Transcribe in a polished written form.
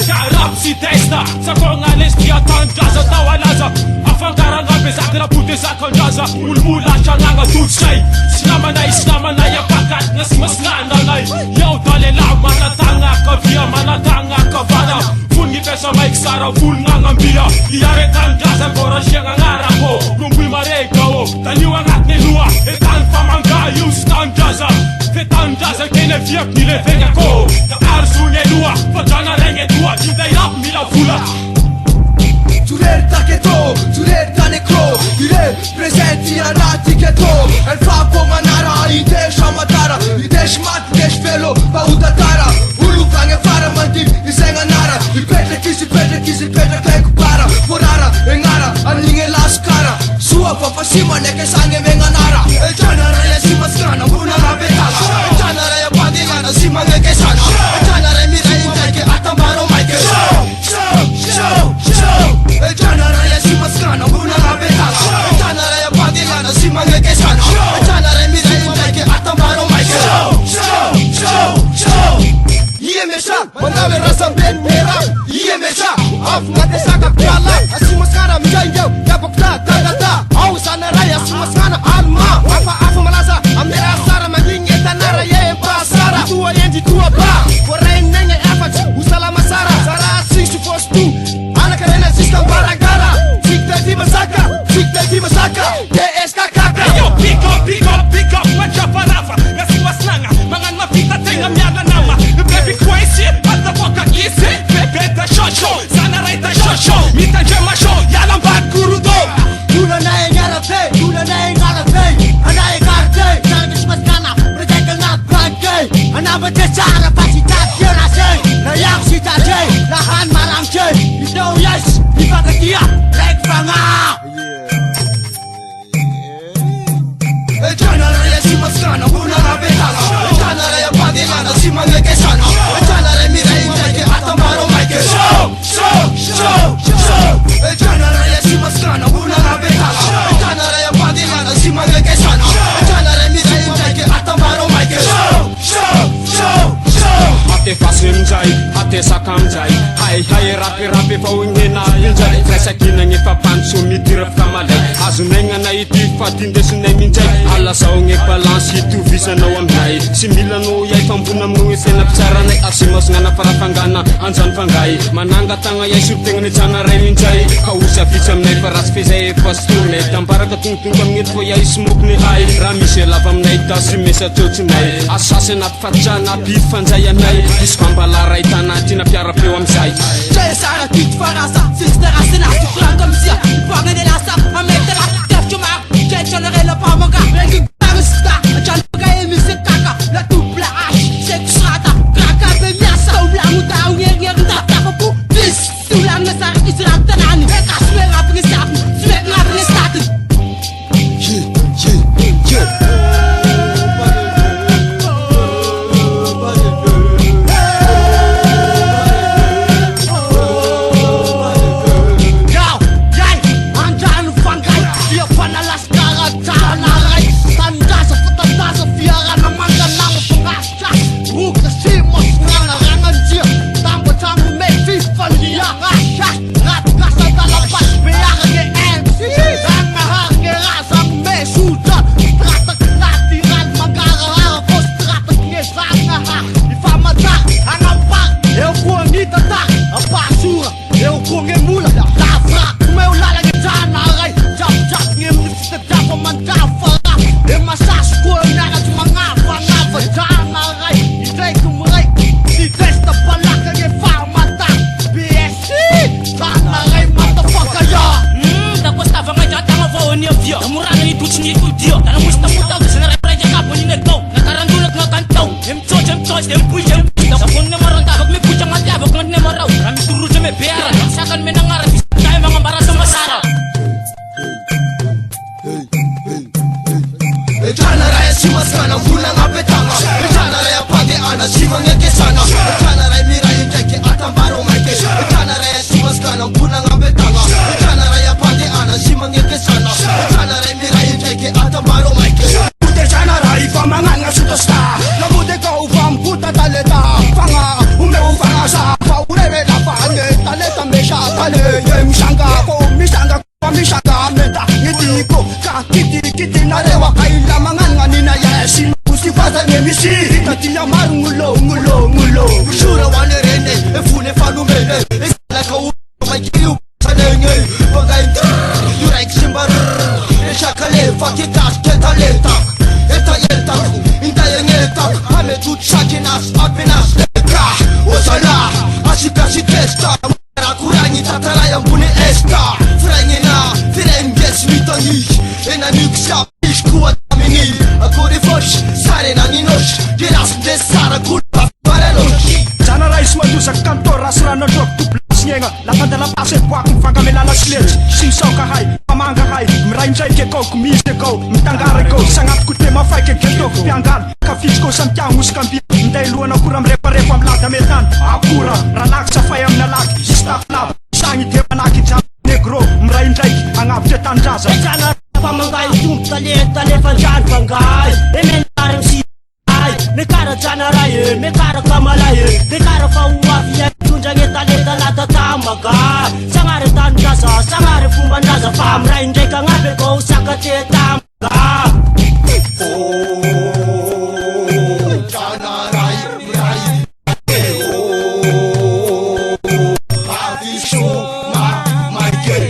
rap si testa sa konga lesbia tangaza tawalaza afangara ngabe zakra pute zakandaza ulmula changa tutsay sinamana ya pakat ngas maslanda nai yau dale la manatanga ka via manatanga ka vada fungi pesa maik sara ful ngambia yare tangaza gora shenga ngarapo lumbi mareka o taniwa ngatne lua etan famanga yus tangaza Fetandaza kene viak ni le venga ko Da arzune lua Fajana renge tua Jindai rap mi la fula Turer taketo Turer tanekro Dire presenti arati keto El fa manara Itesh amatara Itesh mat Itesh velo Baudatara Ulu vange fara mandim Isenga nara Ipetre kisi Teku para Forara Engara Aninge laskara Sua papa sima Neke sange venga nara El janara ya sima skrana Buna rabetala El janara ya padigana Sima ngeke sana El janara mira intake Atambaro maike Show El janara ya sima skrana Buna rabetala El janara ya padigana Sima ngeke sana El janara mira intake Atambaro maike Show Iye mesha Mandawe rasa ben mera Iye mesha Af ngate sakap jala Asima skara mjainjau Yapokta Tagata Au sana raya Asima skana alma Afa malaza Amera sara Manginge tanara Ye pasara Tua yendi tua ba Korein nenge afach Usala masara Sara sing supposed to Ana karena sistem baragara Sikta di masaka TSK kaka Yo pick up Wacha parafa Ngasi waslanga Mangan mapita tenga miada nama Baby crazy Pata boka isi Bebe ta shosho Sana raita shosho Mita jema show Yalam bad kurudo Tuna nae ngarape Anae karte Nangis maskana Berjaga ngapranke Anaba tesara Pasti tak kira say Nayang si tajay Lahan marang jay Ito yes Ibaga dia Like fanga Janara ya si maskana Buna rabetala Janara ya padigana Si mangeke sana Janara mira intake Atambaro maike Show Janara ya si maskana Buna rabetala Janara ya padigana Si mangeke sana Janara mira intake Atambaro maike Show Hate fasim jai, hate sakam jai Hai rapi pau ngena injai Kresa kina ngepa pansu mitirap kamalai Azunenga na iti fatinde sunay minjai Ala sao ngepa lansi tu visa na wamjai Simila no yay pambuna mo isenap saranay Asimas nga na parapangana anjan panggay Mananga tanga yay subtenga ni jana ray minjai Kausa ficham nay paras fizay pastunay Tampara katungtung kamngit po yay smoke ni hai Ramise lapam nay tasi mesa tutunay Asasin at fatjana pifanjay anay Iskambalaray tanatina piara peo amzay Jaya sara kit farasa Sistera sena Tukran komisia Ipangan nilasa Ametera Def chumak Jaya chanare la pamaga Rengi barista Ajan pagay emise kaka La tupla ash Sek srata Kraka bemiasa Taulang utang ngir Takapu Dis Tulang nasar Israel tanani Eka smek nga pengisapi Smek nga pengistati Namude ko upang puta taleta Fanga, umeu fanga sa Paurebe na pa Tinya maru ngulo Shura wane rene Efune fanu mene Esalaka u Maikiriu Sanenge Bagai Yurek shimbar Eshakale Fakitas Keta letak Eta yeltak Inta yengetak Hame tut shakinas Apinas Lekra Osala Ashikashi testa Kurangi tatara yang bune esta Frengena Firenges mitangi Ena nuksa Ish kuat amini Akuri fosh Sare nanginosh Geras desara kulpa Paralosh Jana rais malusak kantor Asrana dok tuplas nyenga Lapanda lapase Buak mfangame la sledge Simsau kahai Pamanga hai Merainjai ke kau Kumise kau Mtangare kau Sangat kutema fai ke kentok Piangan Kafis kau samtiang Muskambi Ndai luan akuram repa-repa Mlada metan Akura Ralak safayam nalak Staf lab Sangi temanaki jam negro Merainjai Angap jetan jaza Jana pamangay Tumtaleta lefanjan pangay Emenarang si ay Mekara jana raye Mekara kamalaye Mekara fawafia Tunjang etaleta lata tamaga Sangare tanjaza Sangare fumbandaza Pam rainjay kangabe ko Sakate tamaga Jana rai Havisho ma Michael